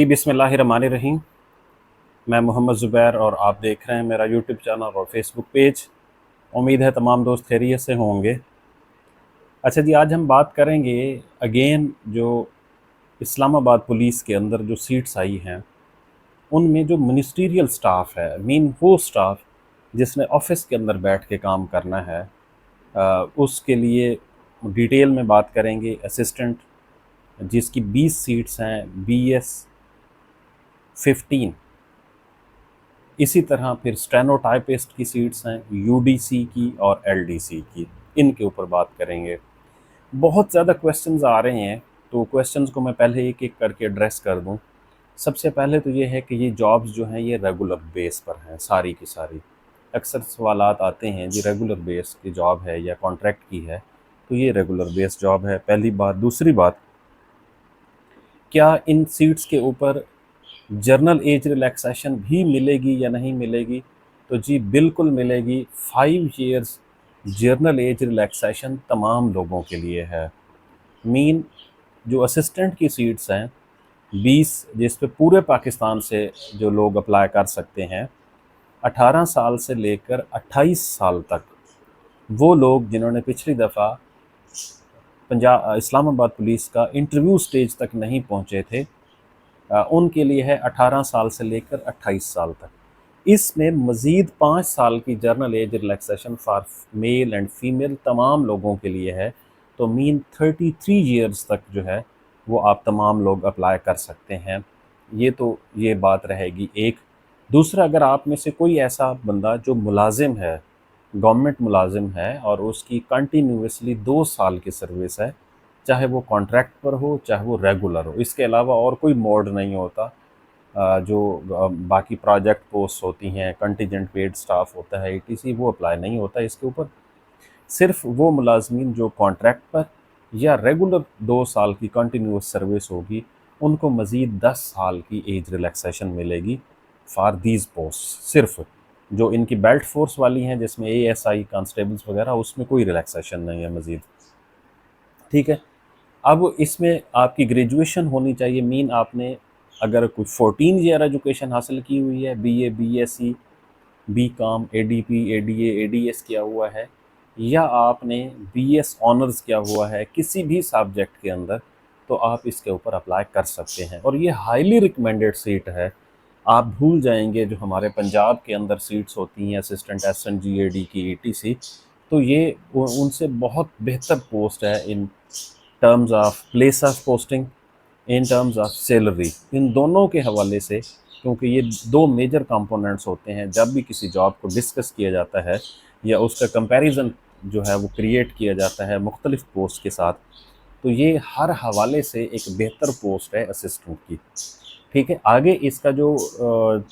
बिस्मिल्लाहिर्रहमानिर्रहीम। मैं मोहम्मद ज़ुबैर और आप देख रहे हैं मेरा यूट्यूब चैनल और फेसबुक पेज। उम्मीद है तमाम दोस्त खैरियत से होंगे। अच्छा जी, आज हम बात करेंगे अगेन जो इस्लामाबाद पुलिस के अंदर जो सीट्स आई हैं उनमें जो मिनिस्ट्रियल स्टाफ है, वो स्टाफ जिसने ऑफिस के अंदर बैठ के काम करना है, उसके लिए डिटेल में बात करेंगे। असिस्टेंट जिसकी 20 सीट्स हैं, BS 15। इसी तरह फिर स्टेनोटाइपिस्ट की सीट्स हैं, यूडीसी की और एलडीसी की। इनके ऊपर बात करेंगे। बहुत ज़्यादा क्वेश्चंस आ रहे हैं, तो क्वेश्चंस को मैं पहले एक एक करके एड्रेस कर दूं। सबसे पहले तो ये है कि ये जॉब्स जो हैं ये रेगुलर बेस पर हैं सारी की सारी। अक्सर सवालात आते हैं जी रेगुलर बेस की जॉब है या कॉन्ट्रैक्ट की है, तो ये रेगुलर बेस जॉब है, पहली बात। दूसरी बात, क्या इन सीट्स के ऊपर जर्नल एज रिलैक्सेशन भी मिलेगी या नहीं मिलेगी? तो जी बिल्कुल मिलेगी। 5 ईयर्स जर्नल एज रिलैक्सेशन तमाम लोगों के लिए है। मीन जो असिस्टेंट की सीट्स हैं 20, जिस पे पूरे पाकिस्तान से जो लोग अप्लाई कर सकते हैं, 18 साल से लेकर 28 साल तक, वो लोग जिन्होंने पिछली दफ़ा पंजाब इस्लामाबाद पुलिस का इंटरव्यू स्टेज तक नहीं पहुंचे थे, उनके लिए है 18 साल से लेकर 28 साल तक। इसमें मज़ीद 5 साल की journal age relaxation for male and female तमाम लोगों के लिए है। तो मीन 33 ईयर्स तक जो है वो आप तमाम लोग अप्लाई कर सकते हैं। ये बात रहेगी एक। दूसरा, अगर आप में से कोई ऐसा बंदा जो मुलाजिम है, गवर्नमेंट मुलाजिम है, और उसकी कंटिन्यूसली 2 साल की सर्विस है, चाहे वो कॉन्ट्रैक्ट पर हो चाहे वो रेगुलर हो, इसके अलावा और कोई मोड नहीं होता। बाकी प्रोजेक्ट पोस्ट होती हैं, कंटिजेंट पेड स्टाफ होता है, ETC, वो अप्लाई नहीं होता इसके ऊपर। सिर्फ वो मुलाजमीन जो कॉन्ट्रैक्ट पर या रेगुलर 2 साल की कंटिन्यूस सर्विस होगी, उनको मज़ीद 10 साल की एज रिलैक्सेशन मिलेगी फॉर दीज पोस्ट। सिर्फ जो इनकी बेल्ट फोर्स वाली हैं, जिसमें ASI कांस्टेबल्स वगैरह, उसमें कोई रिलैक्सेशन नहीं है मज़ीद। ठीक है। अब इसमें आपकी ग्रेजुएशन होनी चाहिए। मीन आपने अगर कोई 14 ईयर एजुकेशन हासिल की हुई है, BA, BSc, BCom, ADP, ADA, ADS किया हुआ है, या आपने BS ऑनर्स किया हुआ है किसी भी सब्जेक्ट के अंदर, तो आप इसके ऊपर अप्लाई कर सकते हैं। और ये हाईली रिकमेंडेड सीट है। आप भूल जाएंगे जो हमारे पंजाब के अंदर सीट्स होती हैं असिस्टेंट SNGAD की, ETC, तो ये उनसे बहुत बेहतर पोस्ट है in terms of place of posting, in terms of salary, इन दोनों के हवाले से। क्योंकि ये दो मेजर कंपोनेंट्स होते हैं जब भी किसी जॉब को डिस्कस किया जाता है या उसका कंपैरिजन जो है वो क्रिएट किया जाता है मुख्तलिफ पोस्ट के साथ, तो ये हर हवाले से एक बेहतर पोस्ट है असिस्टेंट की। ठीक है। आगे इसका जो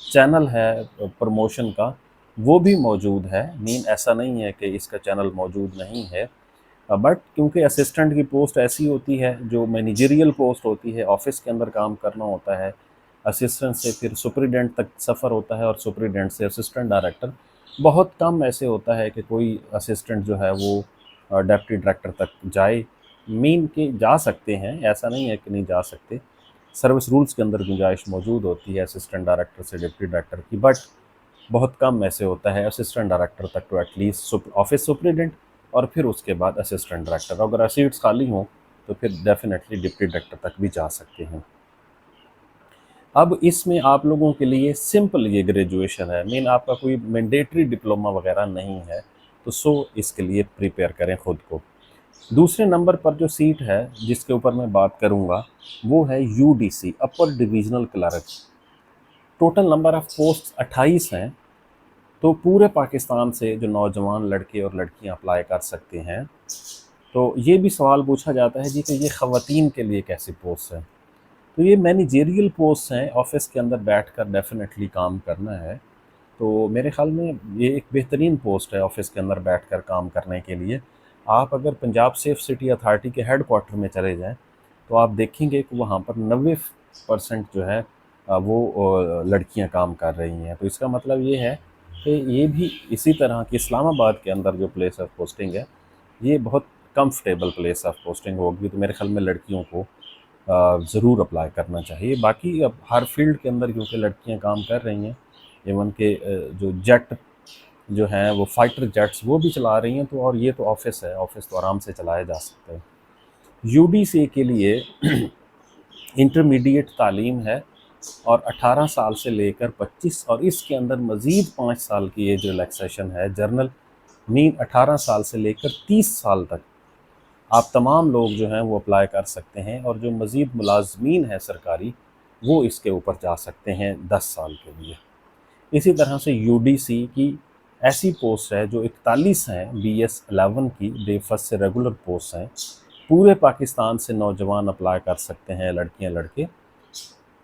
चैनल है प्रमोशन का, वो भी मौजूद है। मीन ऐसा नहीं है कि इसका चैनल मौजूद नहीं है, बट क्योंकि असिस्टेंट की पोस्ट ऐसी होती है जो मैनेजरियल पोस्ट होती है, ऑफिस के अंदर काम करना होता है। असिस्टेंट से फिर सुपरिटेंडेंट तक सफ़र होता है और सुपरिटेंडेंट से असिस्टेंट डायरेक्टर। बहुत कम ऐसे होता है कि कोई असिस्टेंट जो है वो डिप्टी डायरेक्टर तक जाए। मीन के जा सकते हैं, ऐसा नहीं है कि नहीं जा सकते, सर्विस रूल्स के अंदर गुंजाइश मौजूद होती है असिस्टेंट डायरेक्टर से डिप्टी डायरेक्टर की, बट बहुत कम ऐसे होता है असिस्टेंट डायरेक्टर तक तो एटलीस्ट ऑफिस सुपरिटेंडेंट, और फिर उसके बाद असिस्टेंट डायरेक्टर। अगर सीट्स खाली हों तो फिर डेफिनेटली डिप्टी डायरेक्टर तक भी जा सकते हैं। अब इसमें आप लोगों के लिए सिंपल ये ग्रेजुएशन है। मीन आपका कोई मैंडेटरी डिप्लोमा वगैरह नहीं है, तो इसके लिए प्रिपेयर करें ख़ुद को। दूसरे नंबर पर जो सीट है जिसके ऊपर मैं बात करूंगा, वो है UDC, upper divisional clerk. Total number of post 28 हैं। तो पूरे पाकिस्तान से जो नौजवान लड़के और लड़कियां अप्लाई कर सकते हैं। तो ये भी सवाल पूछा जाता है जी कि ये ख़वातीन के लिए कैसी पोस्ट है? तो ये मैनेजेरियल पोस्ट हैं, ऑफिस के अंदर बैठकर डेफिनेटली काम करना है। तो मेरे ख़्याल में ये एक बेहतरीन पोस्ट है ऑफिस के अंदर बैठकर काम करने के लिए। आप अगर पंजाब सेफ सिटी अथॉरिटी के हेड क्वार्टर में चले जाएं, तो आप देखेंगे कि वहाँ पर 90% जो है वो लड़कियाँ काम कर रही हैं। तो इसका मतलब ये है कि ये भी इसी तरह की इस्लामाबाद के अंदर जो प्लेस ऑफ पोस्टिंग है, ये बहुत कंफर्टेबल प्लेस ऑफ पोस्टिंग होगी। तो मेरे ख्याल में लड़कियों को ज़रूर अप्लाई करना चाहिए। बाकी अब हर फील्ड के अंदर क्योंकि लड़कियां काम कर रही हैं, इवन के जो जेट जो हैं वो फाइटर जेट्स वो भी चला रही हैं, तो और ये तो ऑफिस है, ऑफिस तो आराम से चलाया जा सकता है। यूडीसी के लिए इंटरमीडिएट तालीम है और 18 साल से लेकर 25 और इसके अंदर मज़ीद 5 साल की एज रिलैक्सेशन है। जर्नल मीन 18 साल से लेकर 30 साल तक आप तमाम लोग जो हैं वो अप्लाई कर सकते हैं, और जो मज़ीद मुलाजमीन है सरकारी वो इसके ऊपर जा सकते हैं 10 साल के लिए। इसी तरह से यूडीसी की ऐसी पोस्ट है जो 41 हैं, BS11 की डे फर्स्ट से रेगुलर पोस्ट हैं। पूरे पाकिस्तान से नौजवान अप्लाई कर सकते हैं, लड़कियां लड़के,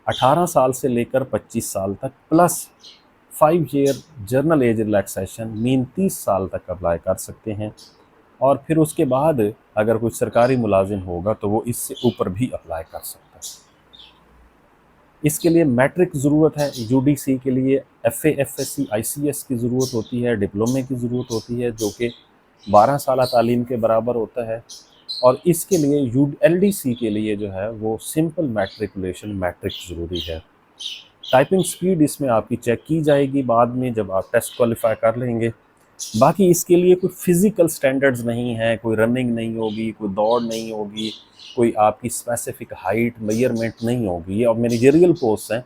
18 साल से लेकर 25 साल तक, plus 5 year journal age relaxation mean 30 साल तक अप्लाई कर सकते हैं। और फिर उसके बाद अगर कोई सरकारी मुलाजिम होगा तो वो इससे ऊपर भी अप्लाई कर सकता है। इसके लिए मैट्रिक ज़रूरत है, यूडीसी के लिए FA FSC ICS की ज़रूरत होती है, डिप्लोमे की ज़रूरत होती है जो कि 12 साल तालीम के बराबर होता है। और इसके लिए LDC के लिए जो है वो सिंपल मैट्रिकुलेशन मैट्रिक ज़रूरी है। टाइपिंग स्पीड इसमें आपकी चेक की जाएगी बाद में जब आप टेस्ट क्वालिफाई कर लेंगे। बाकी इसके लिए कोई फिज़िकल स्टैंडर्ड्स नहीं है, कोई रनिंग नहीं होगी, कोई दौड़ नहीं होगी, कोई आपकी स्पेसिफिक हाइट मेजरमेंट नहीं होगी। ये अब मैनेजरियल पोस्ट हैं,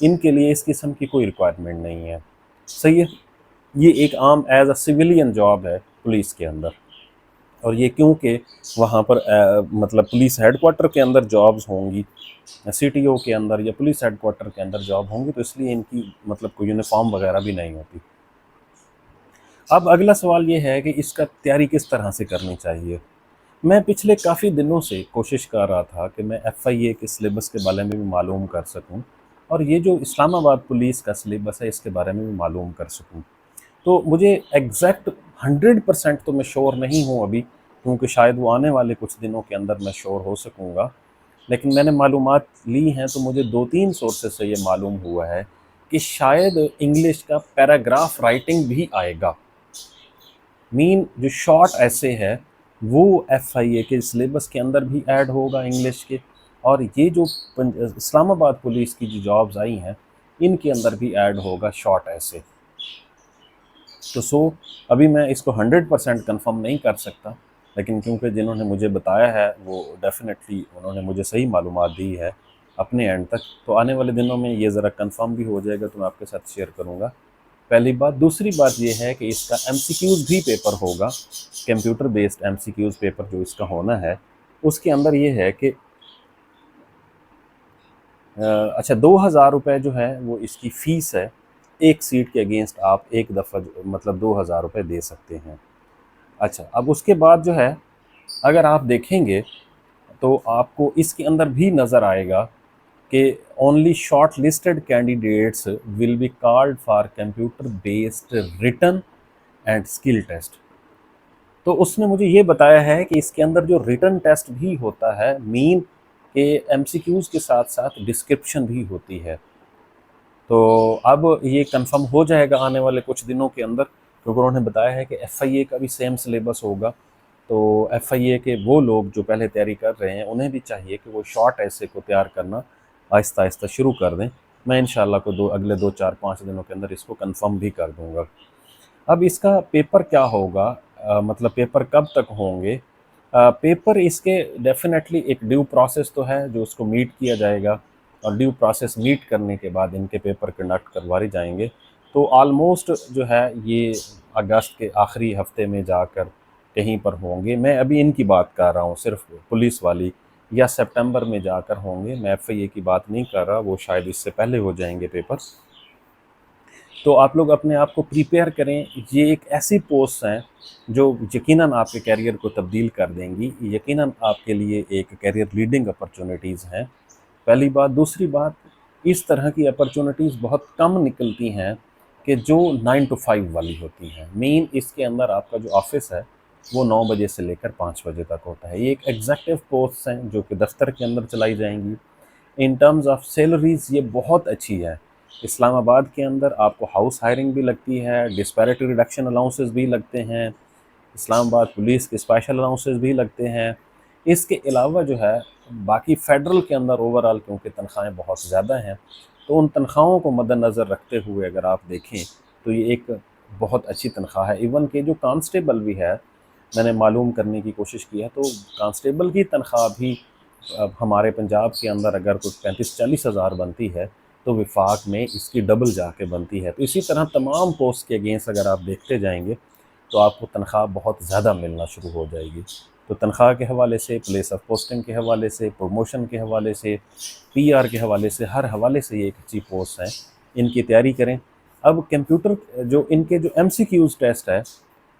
इनके लिए इस किस्म की कोई रिक्वायरमेंट नहीं है। सही है, ये एक आम एज अ सिविलियन जॉब है पुलिस के अंदर। और ये क्योंकि वहाँ पर मतलब पुलिस हेडक्वार्टर के अंदर जॉब्स होंगी, CTO के अंदर या पुलिस हेडक्वार्टर के अंदर जॉब होंगी, तो इसलिए इनकी मतलब कोई यूनिफॉर्म वगैरह भी नहीं होती। अब अगला सवाल ये है कि इसका तैयारी किस तरह से करनी चाहिए। मैं पिछले काफ़ी दिनों से कोशिश कर रहा था कि मैं FIA के सिलेबस के बारे में भी मालूम कर सकूं, और ये जो इस्लामाबाद पुलिस का सिलेबस है इसके बारे में भी मालूम कर सकूं। तो मुझे एग्जैक्ट 100% तो मैं श्योर नहीं हूँ अभी, क्योंकि शायद वो आने वाले कुछ दिनों के अंदर मैं श्योर हो सकूँगा। लेकिन मैंने मालूमात ली हैं तो मुझे 2-3 सोर्सेस से ये मालूम हुआ है कि शायद इंग्लिश का पैराग्राफ राइटिंग भी आएगा। मीन जो शॉर्ट ऐसे है वो FIA के सिलेबस के अंदर भी ऐड होगा इंग्लिश के, और ये जो इस्लामाबाद पुलिस की जो जॉब्स आई हैं इनके अंदर भी ऐड होगा शॉर्ट ऐसे। तो अभी मैं इसको 100% कंफर्म नहीं कर सकता, लेकिन क्योंकि जिन्होंने मुझे बताया है वो डेफिनेटली उन्होंने मुझे सही मालूमात दी है अपने एंड तक, तो आने वाले दिनों में ये ज़रा कंफर्म भी हो जाएगा तो मैं आपके साथ शेयर करूँगा। पहली बात। दूसरी बात ये है कि इसका MCQs भी पेपर होगा, कंप्यूटर बेस्ड MCQs पेपर जो इसका होना है उसके अंदर ये है कि अच्छा 2,000 रुपये जो है वो इसकी फ़ीस है, एक सीट के अगेंस्ट आप एक दफ़ा मतलब 2,000 रुपये दे सकते हैं। अच्छा, अब उसके बाद जो है अगर आप देखेंगे तो आपको इसके अंदर भी नज़र आएगा कि only short listed candidates will be called for computer based written and skill test. तो उसने मुझे ये बताया है कि इसके अंदर जो रिटन टेस्ट भी होता है, मीन के MCQs के साथ साथ डिस्क्रिप्शन भी होती है। तो अब ये कंफर्म हो जाएगा आने वाले कुछ दिनों के अंदर, क्योंकि उन्होंने बताया है कि FIA का भी सेम सिलेबस होगा। तो FIA के वो लोग जो पहले तैयारी कर रहे हैं उन्हें भी चाहिए कि वो शॉर्ट ऐसे को तैयार करना आहिस्ता आहिस्ता शुरू कर दें। मैं इंशाल्लाह को अगले 2-4-5 दिनों के अंदर इसको कंफर्म भी कर दूंगा। अब इसका पेपर क्या होगा, मतलब पेपर कब तक होंगे। पेपर इसके डेफिनेटली एक ड्यू प्रोसेस तो है जो उसको मीट किया जाएगा, और ड्यू प्रोसेस मीट करने के बाद इनके पेपर कंडक्ट करवाए जाएंगे। तो आलमोस्ट जो है ये अगस्त के आखिरी हफ्ते में जाकर कहीं पर होंगे। मैं अभी इनकी बात कर रहा हूँ सिर्फ पुलिस वाली, या सितंबर में जाकर होंगे। मैं FIA की बात नहीं कर रहा, वो शायद इससे पहले हो जाएंगे पेपर। तो आप लोग अपने आप को प्रिपेयर करें। ये एक ऐसी पोस्ट हैं जो यकीनन आपके कैरियर को तब्दील कर देंगी, यकीनन आपके लिए एक कैरियर लीडिंग अपॉर्चुनिटीज़ हैं, पहली बात। दूसरी बात, इस तरह की अपॉर्चुनिटीज़ बहुत कम निकलती हैं कि जो 9 to 5 वाली होती हैं। मेन इसके अंदर आपका जो ऑफिस है वो 9 बजे से लेकर 5 बजे तक होता है। ये एक एग्जेक्टिव पोस्ट हैं जो कि दफ्तर के अंदर चलाई जाएंगी। इन टर्म्स ऑफ सैलरीज़ ये बहुत अच्छी है। इस्लामाबाद के अंदर आपको हाउस हायरिंग भी लगती है, डिस्पैरिटी रिडक्शन अलाउंसेस भी लगते हैं, इस्लामाबाद पुलिस के स्पेशल अलाउंसेस भी लगते हैं। इसके अलावा जो है बाकी फ़ेडरल के अंदर ओवरऑल क्योंकि तनख्वाहें बहुत ज़्यादा हैं, तो उन तनख्वाहों को मद्देनज़र रखते हुए अगर आप देखें तो ये एक बहुत अच्छी तनख्वाह है। इवन कि जो कांस्टेबल भी है, मैंने मालूम करने की कोशिश की है, तो कांस्टेबल की तनख्वाह भी हमारे पंजाब के अंदर अगर कुछ 35-40 हज़ार बनती है, तो विफाक में इसकी डबल जाके बनती है। तो इसी तरह तमाम पोस्ट के अगेंस्ट अगर आप देखते जाएंगे तो आपको तनख्वाह बहुत ज़्यादा मिलना शुरू हो जाएगी। तो तनख्वाह के हवाले से, प्लेस ऑफ पोस्टिंग के हवाले से, प्रमोशन के हवाले से, पीआर के हवाले से, हर हवाले से ये एक अच्छी पोस्ट है। इनकी तैयारी करें। अब कंप्यूटर जो इनके जो एमसीक्यूज़ टेस्ट है,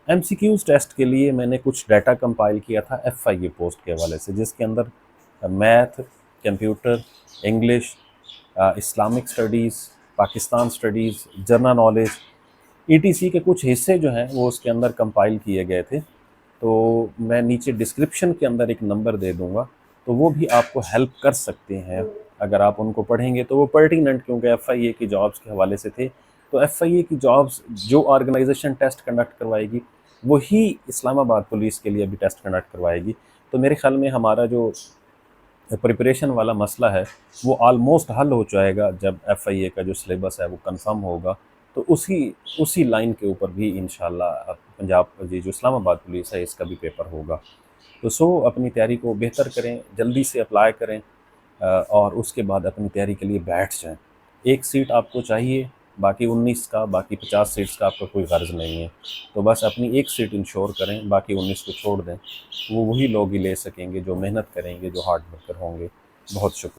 एमसीक्यूज़ टेस्ट के लिए मैंने कुछ डाटा कंपाइल किया था एफआईए पोस्ट के हवाले से, जिसके अंदर math, computer, English, Islamic studies, Pakistan studies, general knowledge, etc के कुछ हिस्से जो हैं वो उसके अंदर कंपाइल किए गए थे। तो मैं नीचे डिस्क्रिप्शन के अंदर एक नंबर दे दूँगा, तो वो भी आपको हेल्प कर सकते हैं। अगर आप उनको पढ़ेंगे तो वो पर्टिनेंट, क्योंकि एफआईए की जॉब्स के हवाले से थे। तो एफआईए की जॉब्स जो ऑर्गेनाइजेशन टेस्ट कंडक्ट करवाएगी, वही इस्लामाबाद पुलिस के लिए भी टेस्ट कंडक्ट करवाएगी। तो मेरे ख़्याल में हमारा जो प्रिपरेशन वाला मसला है वो आलमोस्ट हल हो जाएगा जब एफआईए का जो सिलेबस है वो कंफर्म होगा। तो उसी उसी लाइन के ऊपर भी इंशाल्लाह पंजाब ये जो इस्लामाबाद पुलिस है इसका भी पेपर होगा। तो अपनी तैयारी को बेहतर करें, जल्दी से अप्लाई करें, और उसके बाद अपनी तैयारी के लिए बैठ जाएं। एक सीट आपको चाहिए, बाकी 19 का, बाकी 50 सीट्स का आपका कोई गर्ज़ नहीं है। तो बस अपनी एक सीट इंश्योर करें, बाकी 19 को छोड़ दें। वो वही लोग ही ले सकेंगे जो मेहनत करेंगे, जो हार्ड वर्कर होंगे। बहुत शुक्रिया।